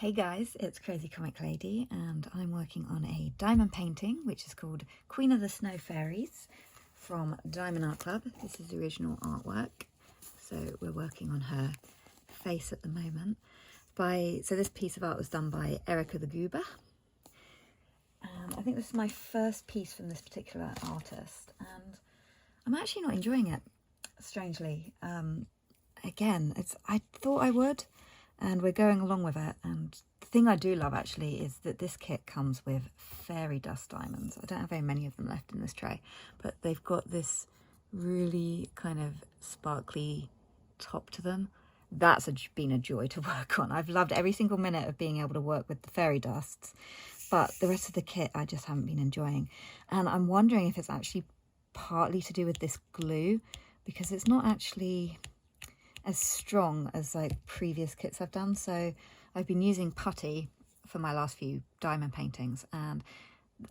Hey guys, it's Crazy Comic Lady and I'm working on a diamond painting which is called Queen of the Snow Fairies from Diamond Art Club. This is the original artwork, so we're working on her face at the moment. So this piece of art was done by Erica the Goober. I think this is my first piece from this particular artist and I'm actually not enjoying it, strangely. Again, I thought I would, and we're going along with it. And the thing I do love actually is that this kit comes with fairy dust diamonds. I don't have very many of them left in this tray, but they've got this really kind of sparkly top to them. That's been a joy to work on. I've loved every single minute of being able to work with the fairy dusts, but the rest of the kit I just haven't been enjoying. And I'm wondering if it's actually partly to do with this glue, because it's not actually as strong as like previous kits I've done. So I've been using Putty for my last few diamond paintings, and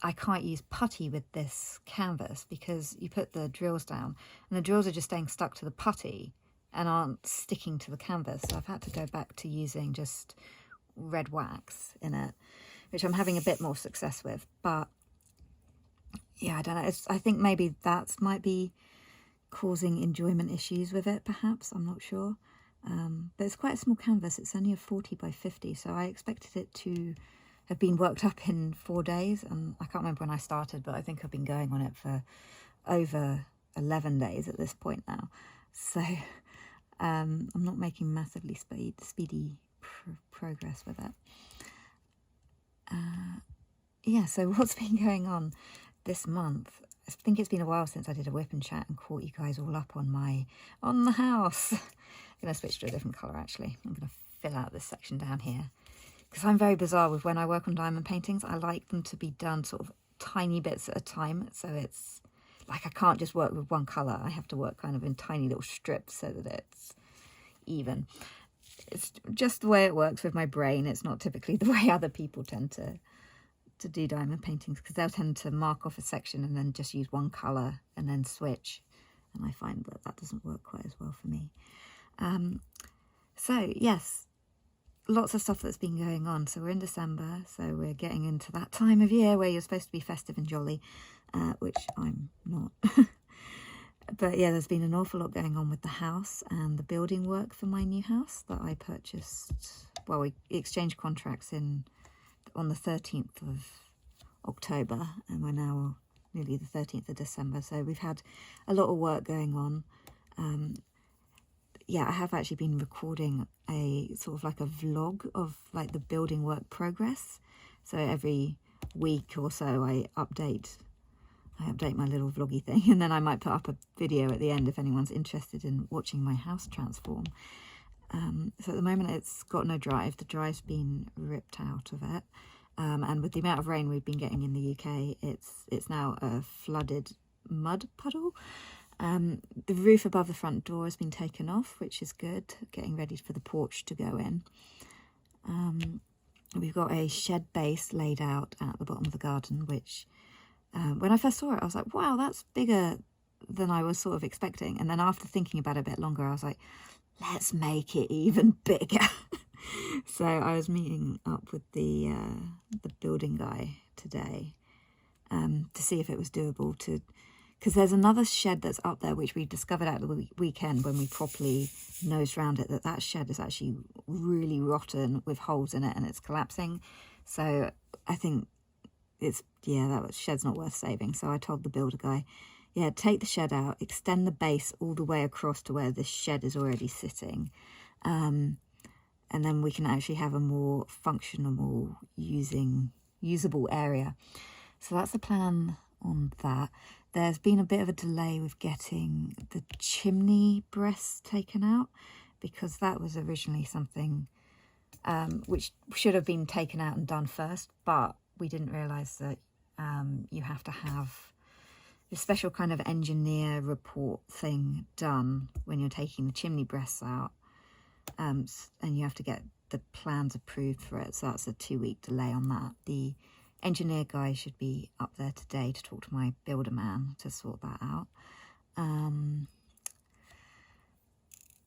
I can't use Putty with this canvas because you put the drills down and the drills are just staying stuck to the putty and aren't sticking to the canvas. So I've had to go back to using just red wax in it, which I'm having a bit more success with. But yeah, I don't know. I think maybe that might be causing enjoyment issues with it, perhaps. I'm not sure. But it's quite a small canvas. It's only a 40 by 50, so I expected it to have been worked up in 4 days, and I can't remember when I started, but I think I've been going on it for over 11 days at this point now. So I'm not making massively speedy progress with it. Yeah, so what's been going on this month? I think it's been a while since I did a whip and chat and caught you guys all up on the house. I'm going to switch to a different colour actually. I'm going to fill out this section down here, because I'm very bizarre with when I work on diamond paintings. I like them to be done sort of tiny bits at a time, so it's like I can't just work with one colour. I have to work kind of in tiny little strips so that it's even. It's just the way it works with my brain. It's not typically the way other people tend to do diamond paintings, because they'll tend to mark off a section and then just use one colour and then switch, and I find that doesn't work quite as well for me. So yes, lots of stuff that's been going on. So we're in December, so we're getting into that time of year where you're supposed to be festive and jolly, which I'm not. But yeah, there's been an awful lot going on with the house and the building work for my new house that I purchased. Well, we exchanged contracts on the 13th of October, and we're now nearly the 13th of December, so we've had a lot of work going on. Yeah, I have actually been recording a sort of like a vlog of like the building work progress. So every week or so I update my little vloggy thing, and then I might put up a video at the end if anyone's interested in watching my house transform. So at the moment it's got no drive. The drive's been ripped out of it, and with the amount of rain we've been getting in the UK, it's now a flooded mud puddle. The roof above the front door has been taken off, which is good, getting ready for the porch to go in. We've got a shed base laid out at the bottom of the garden, which when I first saw it I was like, wow, that's bigger than I was sort of expecting. And then after thinking about it a bit longer, I was like, let's make it even bigger. So I was meeting up with the building guy today to see if it was doable because there's another shed that's up there which we discovered at the weekend when we properly nosed around it, that shed is actually really rotten with holes in it and it's collapsing. So I think that shed's not worth saving. So I told the builder guy, yeah, take the shed out, extend the base all the way across to where this shed is already sitting. And then we can actually have a more functional, usable area. So that's the plan on that. There's been a bit of a delay with getting the chimney breast taken out, because that was originally something which should have been taken out and done first, but we didn't realise that you have to have this special kind of engineer report thing done when you're taking the chimney breasts out, and you have to get the plans approved for it, so that's a 2-week delay on that. The engineer guy should be up there today to talk to my builder man to sort that out.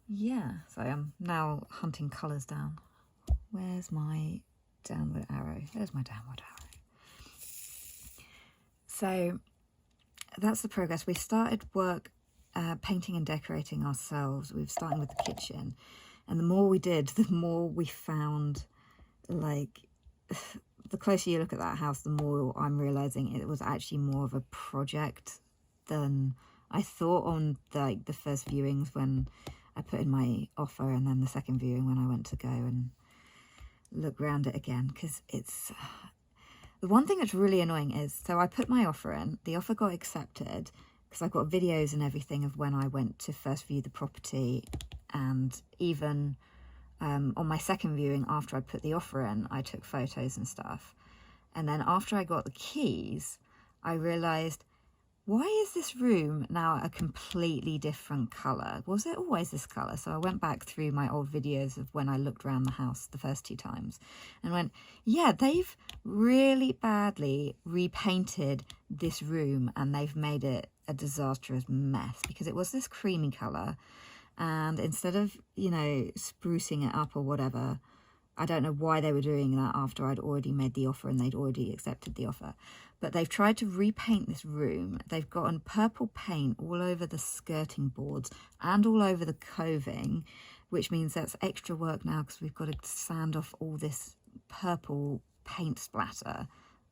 Yeah, so I'm now hunting colours down. Where's my downward arrow. There's my downward arrow. So that's the progress. We started work painting and decorating ourselves. We were starting with the kitchen, and the more we did, the more we found, like, the closer you look at that house, the more I'm realizing it was actually more of a project than I thought on the first viewings when I put in my offer, and then the second viewing when I went to go and look around it again. Because it's the one thing that's really annoying is, so I put my offer in, the offer got accepted because I've got videos and everything of when I went to first view the property, and even on my second viewing after I put the offer in, I took photos and stuff. And then after I got the keys, I realised, why is this room now a completely different colour? Was it always this colour? So I went back through my old videos of when I looked around the house the first 2 times and went, yeah, they've really badly repainted this room and they've made it a disastrous mess, because it was this creamy colour, and instead of, you know, sprucing it up or whatever, I don't know why they were doing that after I'd already made the offer and they'd already accepted the offer. But they've tried to repaint this room. They've gotten purple paint all over the skirting boards and all over the coving, which means that's extra work now because we've got to sand off all this purple paint splatter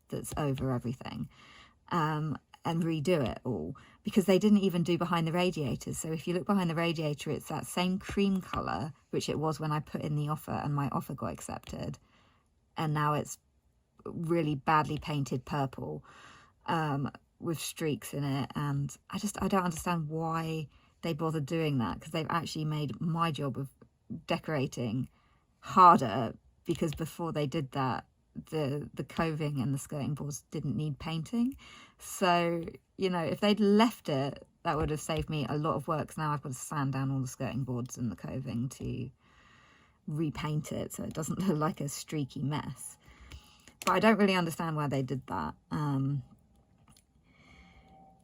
that's over everything, and redo it all, because they didn't even do behind the radiators. So if you look behind the radiator, it's that same cream colour, which it was when I put in the offer and my offer got accepted. And now it's really badly painted purple with streaks in it. And I don't understand why they bothered doing that, because they've actually made my job of decorating harder, because before they did that, the coving and the skirting boards didn't need painting. So, you know, if they'd left it, that would have saved me a lot of work. Now I've got to sand down all the skirting boards and the coving to repaint it so it doesn't look like a streaky mess. But I don't really understand why they did that.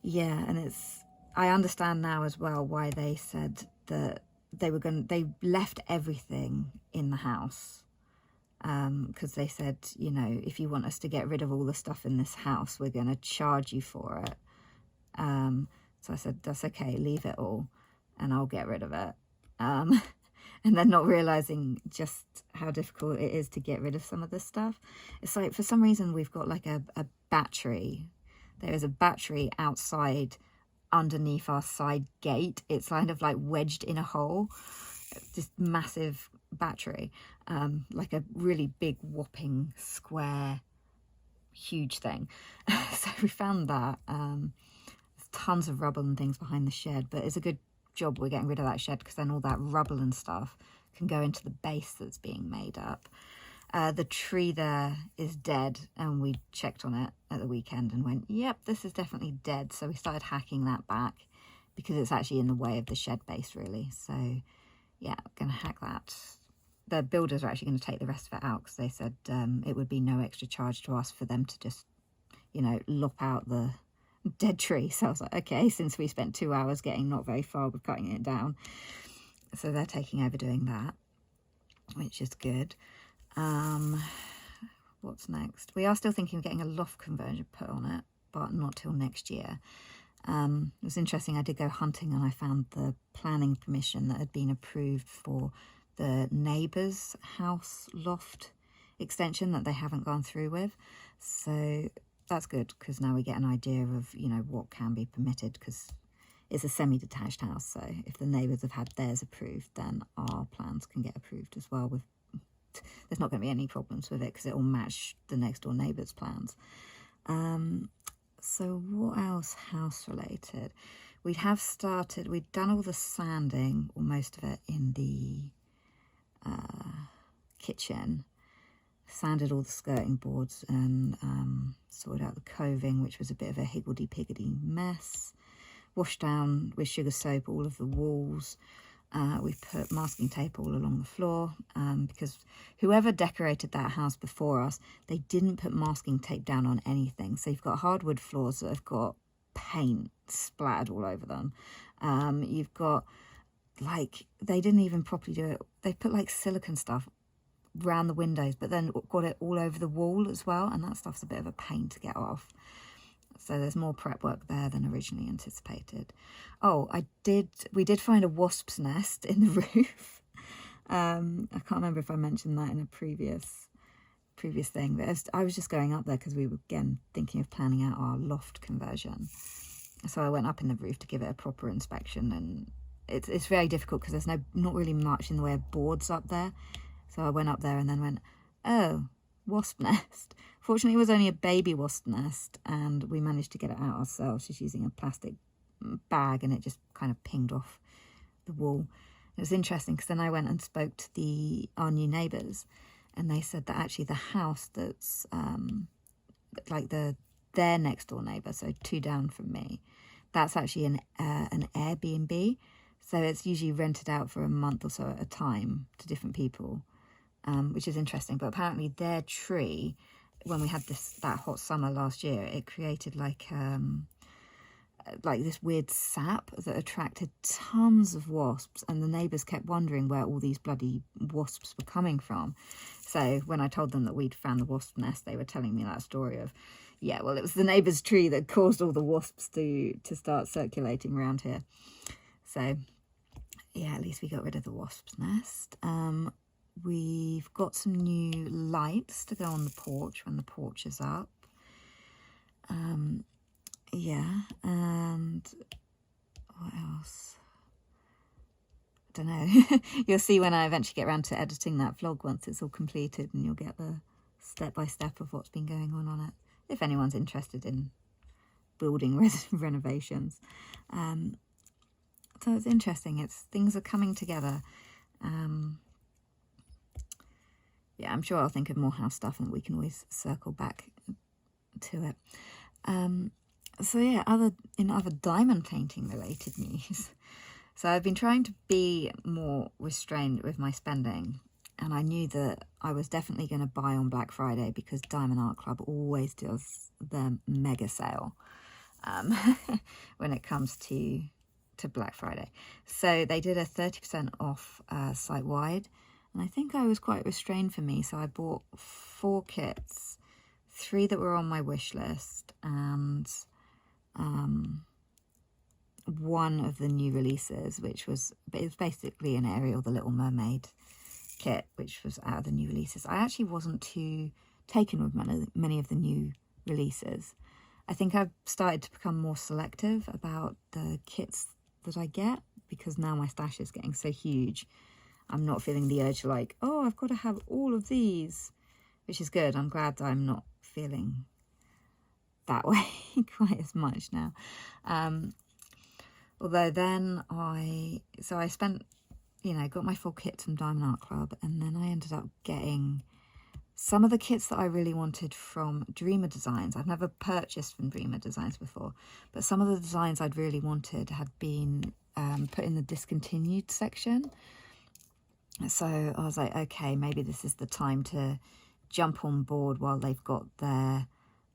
Yeah, and I understand now as well why they said that they left everything in the house. Because they said, you know, if you want us to get rid of all the stuff in this house, we're going to charge you for it. So I said, that's okay, leave it all and I'll get rid of it. And then not realising just how difficult it is to get rid of some of this stuff. It's like, for some reason, we've got like a battery. There is a battery outside underneath our side gate. It's kind of like wedged in a hole. This massive battery, like a really big whopping square huge thing. So we found that. There's tons of rubble and things behind the shed, but it's a good job we're getting rid of that shed, because then all that rubble and stuff can go into the base that's being made up. The tree there is dead, and we checked on it at the weekend and went, yep, this is definitely dead. So we started hacking that back, because it's actually in the way of the shed base, really. So yeah, I'm going to hack that. The builders are actually going to take the rest of it out, because they said it would be no extra charge to us for them to just, you know, lop out the dead tree. So I was like, okay, since we spent 2 hours getting not very far with cutting it down. So they're taking over doing that, which is good. What's next? We are still thinking of getting a loft conversion put on it, but not till next year. It was interesting, I did go hunting and I found the planning permission that had been approved for the neighbour's house loft extension that they haven't gone through with. So that's good, because now we get an idea of, you know, what can be permitted, because it's a semi-detached house. So if the neighbours have had theirs approved, then our plans can get approved as well. There's not going to be any problems with it, because it will match the next door neighbour's plans. So what else house related? We'd done all the sanding, or most of it, in the kitchen. Sanded all the skirting boards and sorted out the coving, which was a bit of a higgledy-piggledy mess. Washed down with sugar soap all of the walls. We put masking tape all along the floor, because whoever decorated that house before us, they didn't put masking tape down on anything. So you've got hardwood floors that have got paint splattered all over them. You've got, like, they didn't even properly do it. They put like silicone stuff round the windows, but then got it all over the wall as well, and that stuff's a bit of a pain to get off. So there's more prep work there than originally anticipated. Oh, we did find a wasp's nest in the roof. I can't remember if I mentioned that in a previous thing, but I was just going up there because we were again thinking of planning out our loft conversion. So I went up in the roof to give it a proper inspection, and it's very difficult because there's not really much in the way of boards up there. So I went up there and then went, oh, wasp nest. Fortunately, it was only a baby wasp nest, and we managed to get it out ourselves just using a plastic bag, and it just kind of pinged off the wall. It was interesting because then I went and spoke to our new neighbours, and they said that actually the house that's like their next door neighbour, so 2 down from me, that's actually an Airbnb. So it's usually rented out for a month or so at a time to different people, which is interesting. But apparently their tree, when we had that hot summer last year, it created like this weird sap that attracted tons of wasps, and the neighbours kept wondering where all these bloody wasps were coming from. So when I told them that we'd found the wasp nest, they were telling me that story of, yeah, well, it was the neighbour's tree that caused all the wasps to start circulating around here. So yeah, at least we got rid of the wasp's nest. We've got some new lights to go on the porch when the porch is up. Yeah, and what else? I don't know. You'll see when I eventually get around to editing that vlog once it's all completed, and you'll get the step-by-step of what's been going on it, if anyone's interested in building renovations. So it's interesting. Things are coming together. Yeah, I'm sure I'll think of more house stuff, and we can always circle back to it. So yeah, in other diamond painting related news. So I've been trying to be more restrained with my spending, and I knew that I was definitely going to buy on Black Friday because Diamond Art Club always does their mega sale when it comes to Black Friday. So they did a 30% off site-wide, and I think I was quite restrained for me, so I bought 4 kits, 3 that were on my wish list, and 1 of the new releases, it was basically an Ariel the Little Mermaid kit, which was out of the new releases. I actually wasn't too taken with many of the new releases. I think I've started to become more selective about the kits that I get, because now my stash is getting so huge. I'm not feeling the urge to like, oh, I've got to have all of these, which is good. I'm glad that I'm not feeling that way quite as much now. Although then I spent, got my 4 kits from Diamond Art Club, and then I ended up getting some of the kits that I really wanted from Dreamer Designs. I've never purchased from Dreamer Designs before, but some of the designs I'd really wanted had been put in the discontinued section. So I was like, okay, maybe this is the time to jump on board while they've got their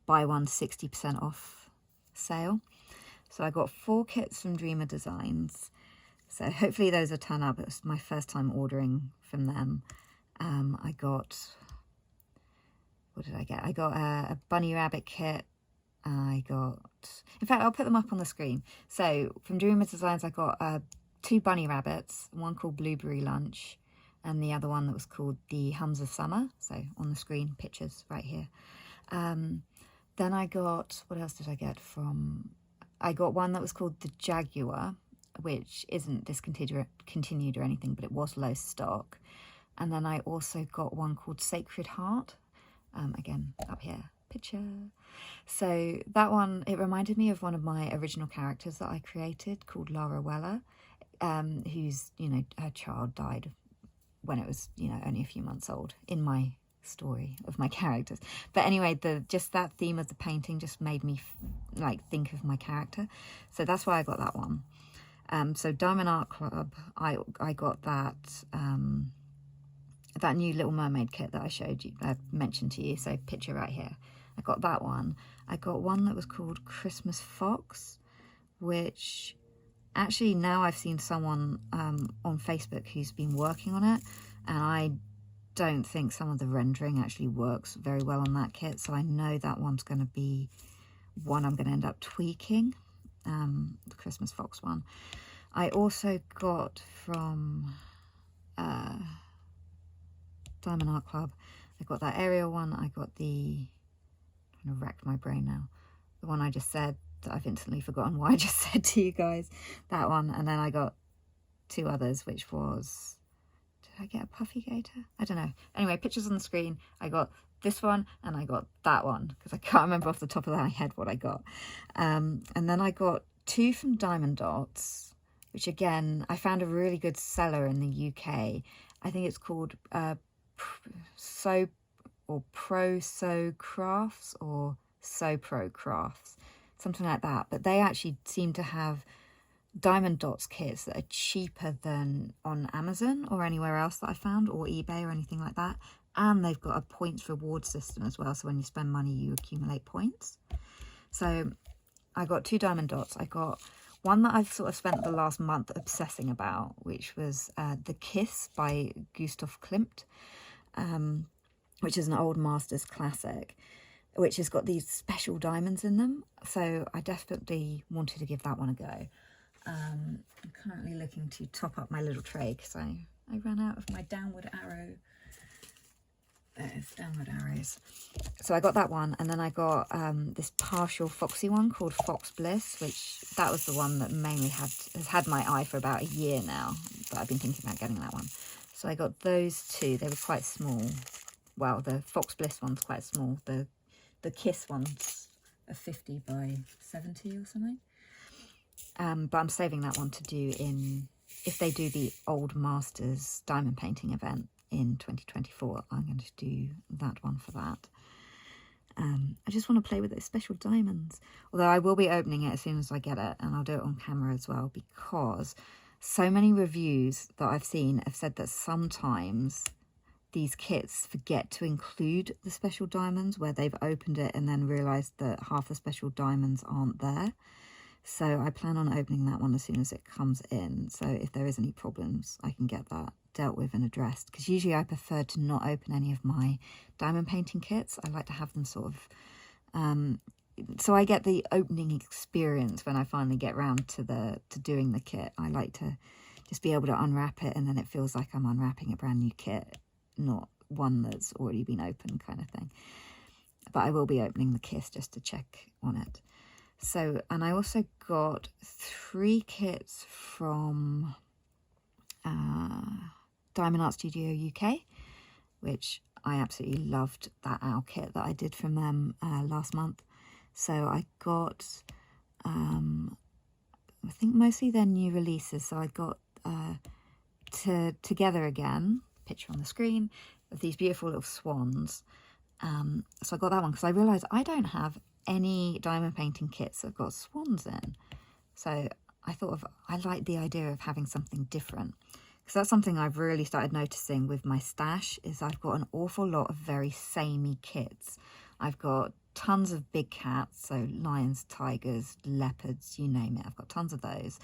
buy one 60% off sale. So I got 4 kits from Dreamer Designs. So hopefully those will turn up. It was my first time ordering from them. I got, what did I get? I got a bunny rabbit kit. In fact, I'll put them up on the screen. So from Dreamer Designs, I got 2 bunny rabbits, one called Blueberry Lunch, and the other one that was called the Hums of Summer. So on the screen, pictures right here. Then I got, what else did I get from... I got one that was called the Jaguar, which isn't discontinued or anything, but it was low stock. And then I also got one called Sacred Heart. Again, up here, picture. So that one, it reminded me of one of my original characters that I created called Lara Weller, whose, her child died when it was, only a few months old in my story of my characters. But anyway, just that theme of the painting just made me think of my character, so that's why I got that one. So Diamond Art Club, I got that that new Little Mermaid kit that I mentioned to you, so picture right here. I got that one. I got one that was called Christmas Fox, which actually now I've seen someone on Facebook who's been working on it, and I don't think some of the rendering actually works very well on that kit, so I know that one's going to be one I'm going to end up tweaking, the Christmas Fox one. I also got from Diamond Art Club, I got that Ariel one, I got the, I'm trying to wreck my brain now, the one I just said that I've instantly forgotten what I just said to you guys, that one, and then I got 2 others, which was, did I get a Puffy Gator? I don't know. Anyway, pictures on the screen, I got this one and I got that one, because I can't remember off the top of my head what I got. And then I got 2 from Diamond Dots, which again, I found a really good seller in the UK. I think it's called Pro So Crafts or So Pro Crafts, something like that. But they actually seem to have Diamond Dots kits that are cheaper than on Amazon or anywhere else that I found, or eBay or anything like that. And they've got a points reward system as well, so when you spend money you accumulate points. So I got 2 Diamond Dots. I got one that I've sort of spent the last month obsessing about, which was The Kiss by Gustav Klimt, which is an old Masters classic, which has got these special diamonds in them. So I definitely wanted to give that one a go. I'm currently looking to top up my little tray because I ran out of my downward arrow. There's downward arrows. So I got that one, and then I got this partial foxy one called Fox Bliss, which that was the one that mainly has had my eye for about a year now, but I've been thinking about getting that one. So I got those 2. They were quite small. Well, the Fox Bliss one's quite small. The Kiss one's a 50 by 70 or something. But I'm saving that one to do if they do the Old Masters diamond painting event in 2024, I'm going to do that one for that. I just want to play with those special diamonds, although I will be opening it as soon as I get it, and I'll do it on camera as well, because so many reviews that I've seen have said that sometimes these kits forget to include the special diamonds, where they've opened it and then realised that half the special diamonds aren't there. So I plan on opening that one as soon as it comes in, so if there is any problems I can get that dealt with and addressed, because usually I prefer to not open any of my diamond painting kits. I like to have them sort of so I get the opening experience when I finally get round to doing the kit. I like to just be able to unwrap it, and then it feels like I'm unwrapping a brand new kit, not one that's already been opened kind of thing. But I will be opening the kit just to check on it. So, and I also got 3 kits from Diamond Art Studio UK, which I absolutely loved that owl kit that I did from them last month. So I got, I think mostly their new releases. So I got Together Again, picture on the screen, of these beautiful little swans. So I got that one because I realised I don't have any diamond painting kits that have got swans in. So I like the idea of having something different, because that's something I've really started noticing with my stash, is I've got an awful lot of very samey kits. I've got tons of big cats, so lions, tigers, leopards, you name it. I've got tons of those.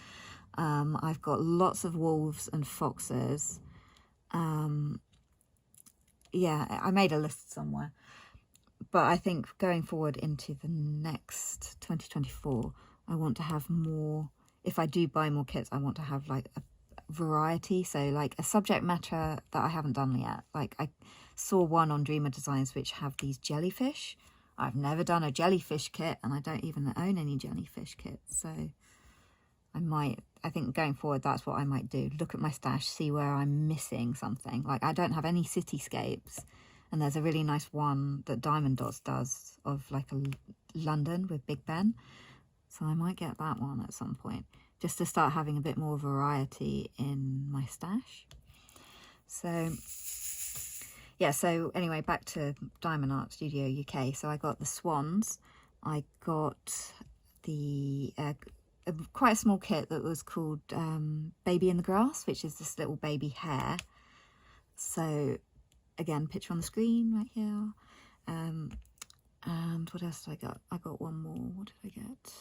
I've got lots of wolves and foxes. Yeah, I made a list somewhere. But I think going forward into the next 2024, I want to have more, if I do buy more kits, I want to have like a variety. So like a subject matter that I haven't done yet. Like I saw one on Dreamer Designs which have these jellyfish. I've never done a jellyfish kit, and I don't even own any jellyfish kits. So I think going forward, that's what I might do. Look at my stash, see where I'm missing something. Like I don't have any cityscapes. And there's a really nice one that Diamond Dots does of like a London with Big Ben. So I might get that one at some point, just to start having a bit more variety in my stash. So yeah, so anyway, back to Diamond Art Studio UK. So I got the swans. I got the quite a small kit that was called Baby in the Grass, which is this little baby hare. So again, picture on the screen right here. And what else did I get? I got one more. What did I get?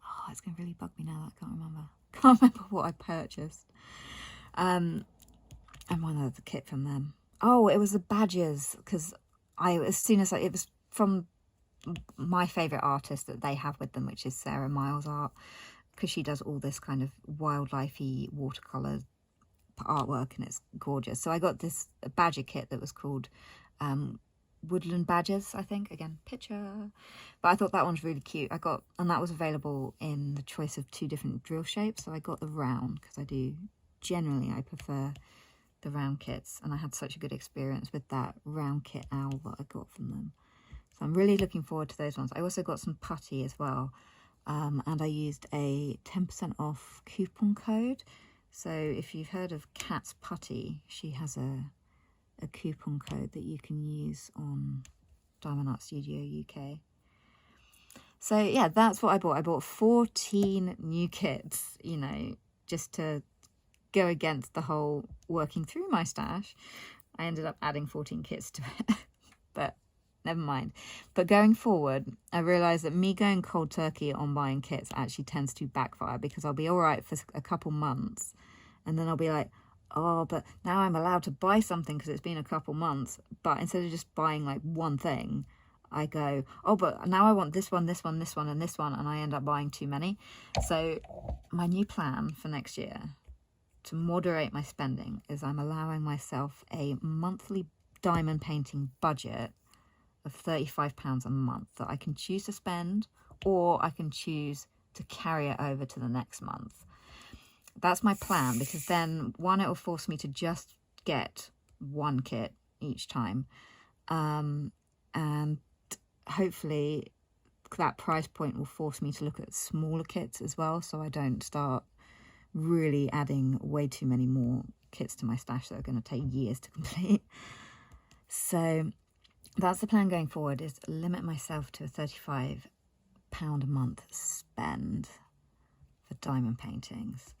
Oh, it's going to really bug me now. I can't remember. Can't remember what I purchased. And one other kit from them. Oh, it was the badges, because as soon as it was from my favourite artist that they have with them, which is Sarah Miles Art, because she does all this kind of wildlifey watercolour artwork and it's gorgeous. So I got this badger kit that was called Woodland Badges, I think. Again, picture. But I thought that one's really cute. And that was available in the choice of 2 different drill shapes. So I got the round, because I prefer the round kits. And I had such a good experience with that round kit owl that I got from them. So I'm really looking forward to those ones. I also got some putty as well. And I used a 10% off coupon code. So if you've heard of Kat's Putty, she has a coupon code that you can use on Diamond Art Studio UK. So yeah, that's what I bought. I bought 14 new kits, you know, just to go against the whole working through my stash. I ended up adding 14 kits to it, but never mind. But going forward, I realised that me going cold turkey on buying kits actually tends to backfire, because I'll be all right for a couple months and then I'll be like, oh, but now I'm allowed to buy something because it's been a couple months. But instead of just buying like one thing, I go, oh, but now I want this one, this one, this one, and this one, and I end up buying too many. So my new plan for next year to moderate my spending is I'm allowing myself a monthly diamond painting budget of £35 a month that I can choose to spend, or I can choose to carry it over to the next month. That's my plan, because then, one, it will force me to just get one kit each time. And hopefully that price point will force me to look at smaller kits as well, so I don't start really adding way too many more kits to my stash that are going to take years to complete. So that's the plan going forward, is limit myself to a £35 a month spend for diamond paintings.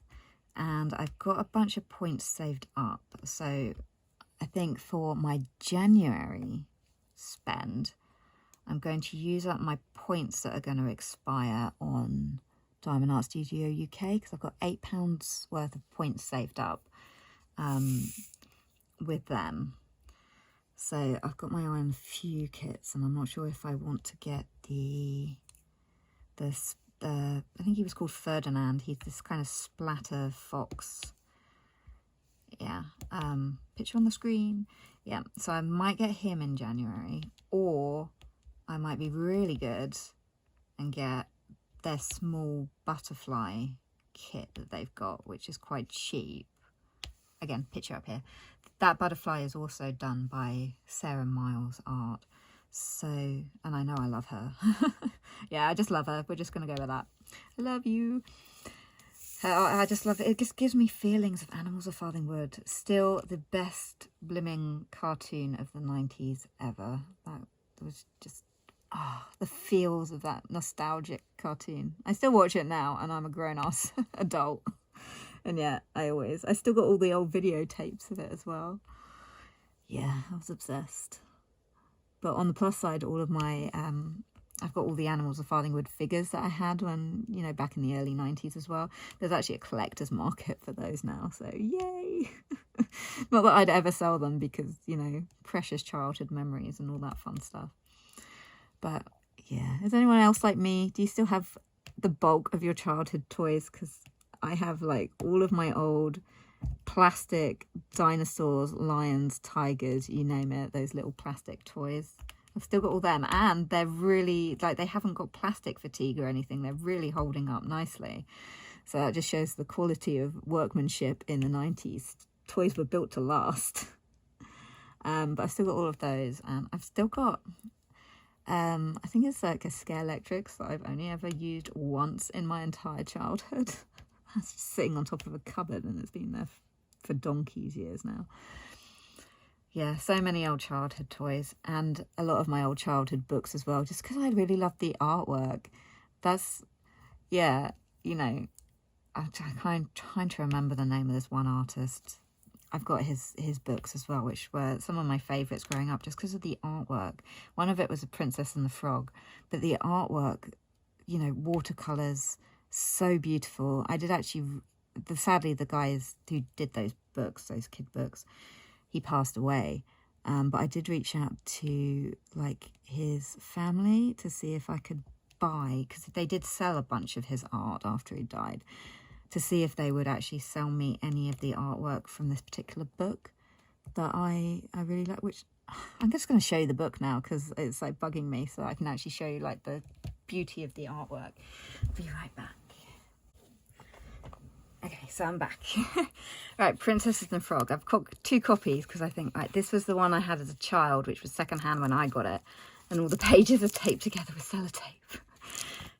And I've got a bunch of points saved up. So I think for my January spend, I'm going to use up my points that are going to expire on Diamond Art Studio UK, because I've got £8 worth of points saved up with them. So I've got my eye on a few kits, and I'm not sure if I want to get I think he was called Ferdinand. He's this kind of splatter fox. Yeah, picture on the screen. Yeah, so I might get him in January, or I might be really good and get their small butterfly kit that they've got, which is quite cheap. Again, picture up here. That butterfly is also done by Sarah Miles Art. So, and I know I love her. Yeah, I just love her. We're just going to go with that. I love you. I just love it. It just gives me feelings of Animals of Farthing Wood. Still the best blimming cartoon of the 90s ever. That was just, the feels of that nostalgic cartoon. I still watch it now, and I'm a grown-ass adult. And yeah, I still got all the old videotapes of it as well. Yeah, I was obsessed. But on the plus side, all of my, I've got all the Animals of Farthing Wood figures that I had when, you know, back in the early 90s as well. There's actually a collector's market for those now, so yay! Not that I'd ever sell them, because, you know, precious childhood memories and all that fun stuff. But yeah, is anyone else like me? Do you still have the bulk of your childhood toys? Because I have like all of my old plastic dinosaurs, lions, tigers, you name it, those little plastic toys. I've still got all them, and they're really, like, they haven't got plastic fatigue or anything. They're really holding up nicely. So that just shows the quality of workmanship in the 90s. Toys were built to last. But I've still got all of those, and I've still got, I think it's like a Scare Electrics that I've only ever used once in my entire childhood. That's just sitting on top of a cupboard, and it's been there for donkey's years now. Yeah, so many old childhood toys, and a lot of my old childhood books as well, just because I really loved the artwork. That's, yeah, you know, I'm trying to remember the name of this one artist. I've got his books as well, which were some of my favourites growing up, just because of the artwork. One of it was The Princess and the Frog, but the artwork, you know, watercolours, so beautiful. I did actually, sadly, the guys who did those books, those kid books, he passed away. But I did reach out to like his family to see if I could buy, because they did sell a bunch of his art after he died, to see if they would actually sell me any of the artwork from this particular book that I really like, which I'm just going to show you the book now because it's like bugging me, so I can actually show you like the beauty of the artwork. Be right back. Okay, so I'm back. Right, Princesses and Frog. I've got 2 copies because I think like this was the one I had as a child, which was secondhand when I got it, and all the pages are taped together with sellotape.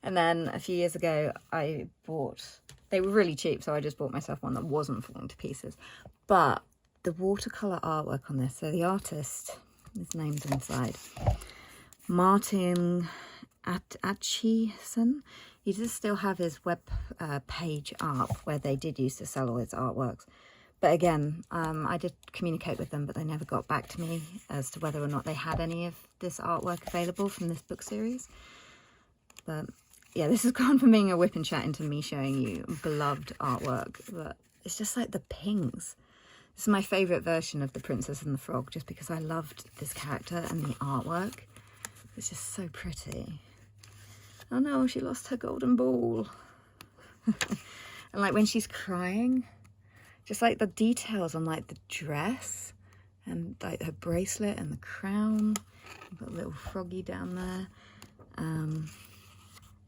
And then a few years ago I bought, they were really cheap, so I just bought myself one that wasn't falling to pieces. But the watercolour artwork on this, so the artist, his name's inside, Martin Atchison. He does still have his web page up where they did used to sell all his artworks. But again, I did communicate with them, but they never got back to me as to whether or not they had any of this artwork available from this book series. But yeah, this has gone from being a whip and chat into me showing you beloved artwork. But it's just like the pings. This is my favourite version of The Princess and the Frog, just because I loved this character and the artwork. It's just so pretty. Oh no, she lost her golden ball. And like when she's crying, just like the details on like the dress and like her bracelet and the crown. I've got a little froggy down there.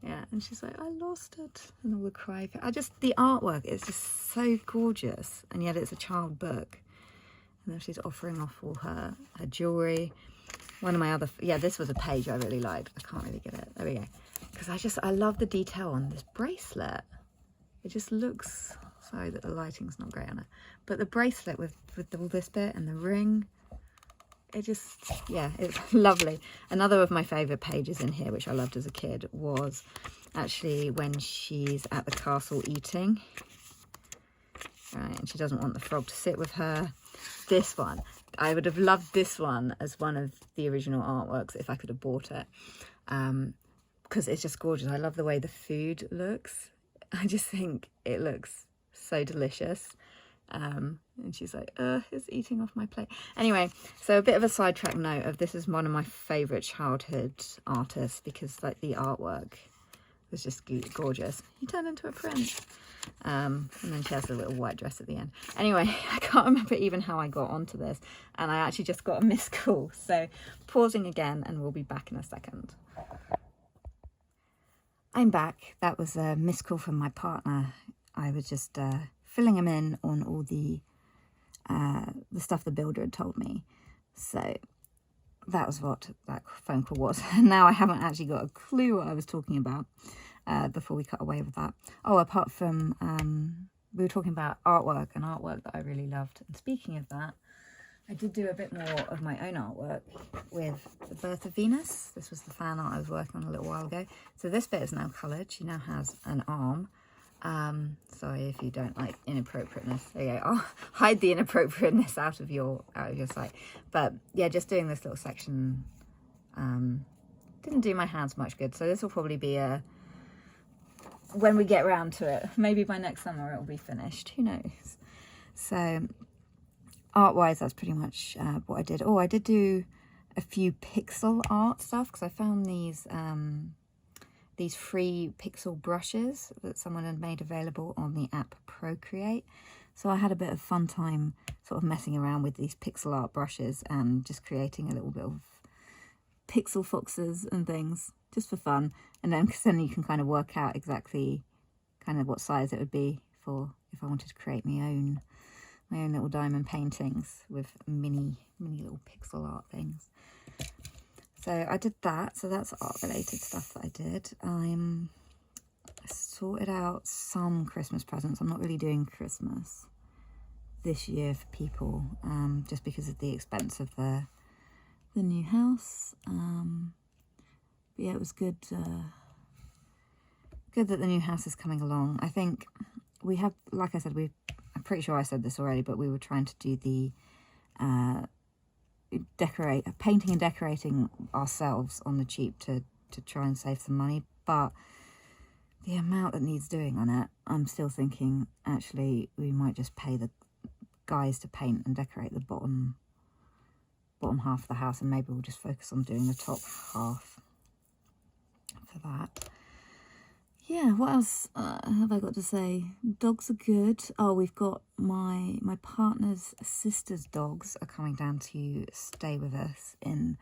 Yeah, and she's like, I lost it. And all the cry. The artwork is just so gorgeous. And yet it's a child book. And then she's offering off all her jewellery. One of my other, yeah, this was a page I really liked. I can't really get it. There we go. Because I love the detail on this bracelet. It just looks, sorry that the lighting's not great on it, but the bracelet with all this bit and the ring, it just, yeah, it's lovely. Another of my favourite pages in here, which I loved as a kid, was actually when she's at the castle eating. Right, and she doesn't want the frog to sit with her. This one, I would have loved this one as one of the original artworks if I could have bought it. Because it's just gorgeous. I love the way the food looks. I just think it looks so delicious. And she's like, it's eating off my plate. Anyway, so a bit of a sidetrack note of this is one of my favourite childhood artists because like the artwork was just gorgeous. He turned into a prince. And then she has a little white dress at the end. Anyway, I can't remember even how I got onto this. And I actually just got a missed call. So pausing again and we'll be back in a second. I'm back. That was a missed call from my partner. I was just filling him in on all the stuff the builder had told me. So that was what that phone call was. And now I haven't actually got a clue what I was talking about before we cut away with that. Oh, apart from we were talking about artwork and artwork that I really loved. And speaking of that, I did do a bit more of my own artwork with The Birth of Venus. This was the fan art I was working on a little while ago. So this bit is now coloured. She now has an arm. Sorry if you don't like inappropriateness. There you go. I'll hide the inappropriateness out of your sight. But yeah, just doing this little section didn't do my hands much good. So this will probably be when we get around to it. Maybe by next summer it'll be finished. Who knows? So art-wise, that's pretty much what I did. Oh, I did do a few pixel art stuff because I found these free pixel brushes that someone had made available on the app Procreate. So I had a bit of fun time sort of messing around with these pixel art brushes and just creating a little bit of pixel foxes and things just for fun. And then, because then you can kind of work out exactly kind of what size it would be for if I wanted to create my own little diamond paintings with mini little pixel art things. So I did that. So that's art related stuff that I did. I sorted out some Christmas presents. I'm not really doing Christmas this year for people, just because of the expense of the new house. But yeah, it was good. Good that the new house is coming along. I think we have, like I said, I'm pretty sure I said this already, but we were trying to do the painting and decorating ourselves on the cheap to try and save some money. But the amount that needs doing on it, I'm still thinking actually we might just pay the guys to paint and decorate the bottom half of the house, and maybe we'll just focus on doing the top half for that. Yeah, what else have I got to say? Dogs are good. Oh, we've got my partner's sister's dogs are coming down to stay with us in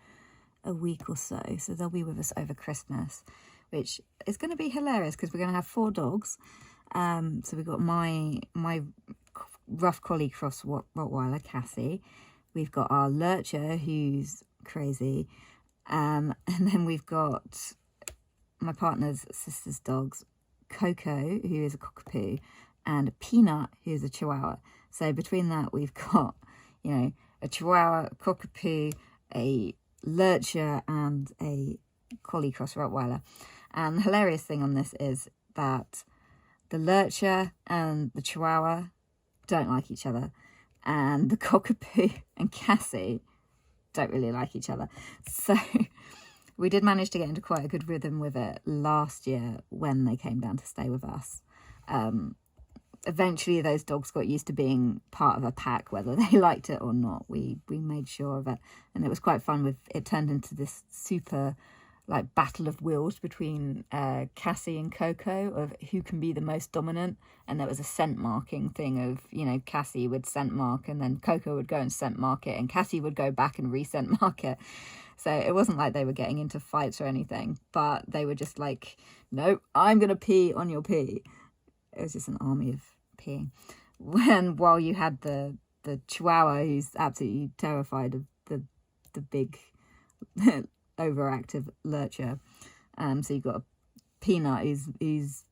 a week or so. So they'll be with us over Christmas, which is going to be hilarious because we're going to have 4 dogs. So we've got my rough collie cross Rottweiler, Cassie. We've got our lurcher, who's crazy. And then we've got my partner's sister's dogs, Coco, who is a cockapoo, and Peanut, who is a chihuahua. So between that, we've got, a chihuahua, cockapoo, a lurcher, and a collie cross Rottweiler. And the hilarious thing on this is that the lurcher and the chihuahua don't like each other, and the cockapoo and Cassie don't really like each other. So we did manage to get into quite a good rhythm with it last year when they came down to stay with us. Eventually those dogs got used to being part of a pack, whether they liked it or not. We made sure of it, and it was quite fun. It turned into this super battle of wills between Cassie and Coco of who can be the most dominant. And there was a scent marking thing of, Cassie would scent mark, and then Coco would go and scent mark it, and Cassie would go back and re-scent mark it. So it wasn't like they were getting into fights or anything, but they were just like, no, I'm going to pee on your pee. It was just an army of peeing. While you had the chihuahua, who's absolutely terrified of the big overactive lurcher. So you've got a Peanut who's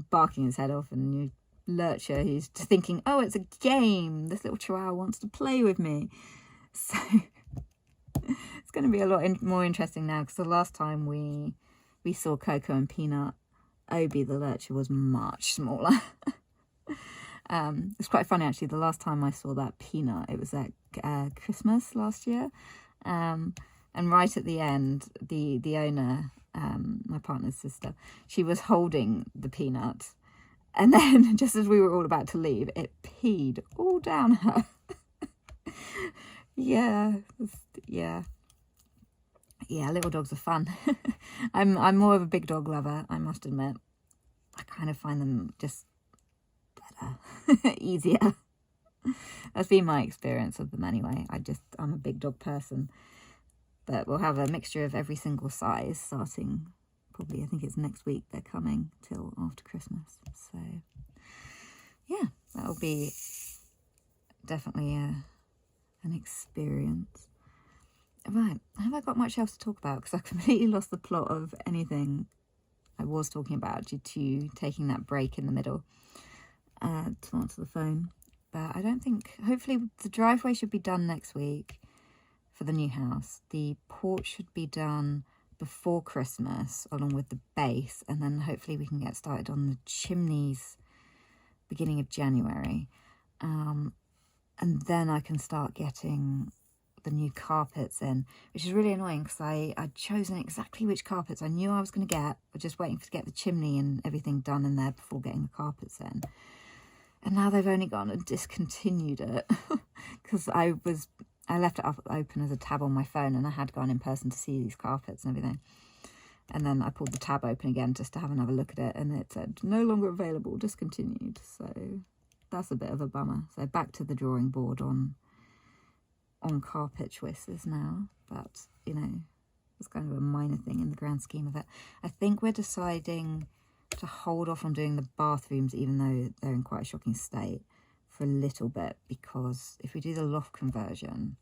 barking his head off, and your lurcher who's thinking, oh, it's a game. This little chihuahua wants to play with me. So it's going to be a lot more interesting now, because the last time we saw Coco and Peanut, Obi the lurcher was much smaller. It's quite funny actually. The last time I saw that Peanut, it was at Christmas last year, and right at the end, the owner, my partner's sister, she was holding the Peanut, and then just as we were all about to leave, it peed all down her. Yeah, little dogs are fun. I'm more of a big dog lover, I must admit. I kind of find them just better, easier. That's been my experience of them anyway. I'm a big dog person. But we'll have a mixture of every single size starting probably, I think it's next week they're coming till after Christmas. So yeah, that'll be definitely an experience. Right, have I got much else to talk about? Because I completely lost the plot of anything I was talking about due to taking that break in the middle to answer the phone. But I don't think, hopefully the driveway should be done next week for the new house. The porch should be done before Christmas along with the base, and then hopefully we can get started on the chimneys beginning of January. And then I can start getting the new carpets in, which is really annoying because I'd chosen exactly which carpets I knew I was going to get. I was just waiting to get the chimney and everything done in there before getting the carpets in. And now they've only gone and discontinued it because I left it up open as a tab on my phone, and I had gone in person to see these carpets and everything. And then I pulled the tab open again just to have another look at it, and it said no longer available, discontinued. So that's a bit of a bummer. So back to the drawing board on carpet choices now. But, it's kind of a minor thing in the grand scheme of it. I think we're deciding to hold off on doing the bathrooms, even though they're in quite a shocking state, for a little bit, because if we do the loft conversion,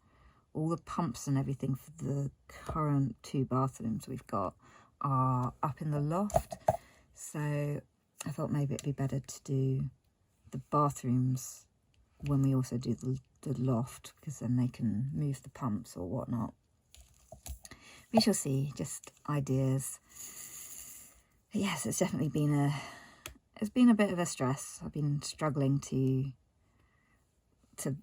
all the pumps and everything for the current 2 bathrooms we've got are up in the loft. So I thought maybe it'd be better to do the bathrooms when we also do the loft, because then they can move the pumps or whatnot. We shall see, just ideas. But yes, it's definitely been a bit of a stress. I've been struggling to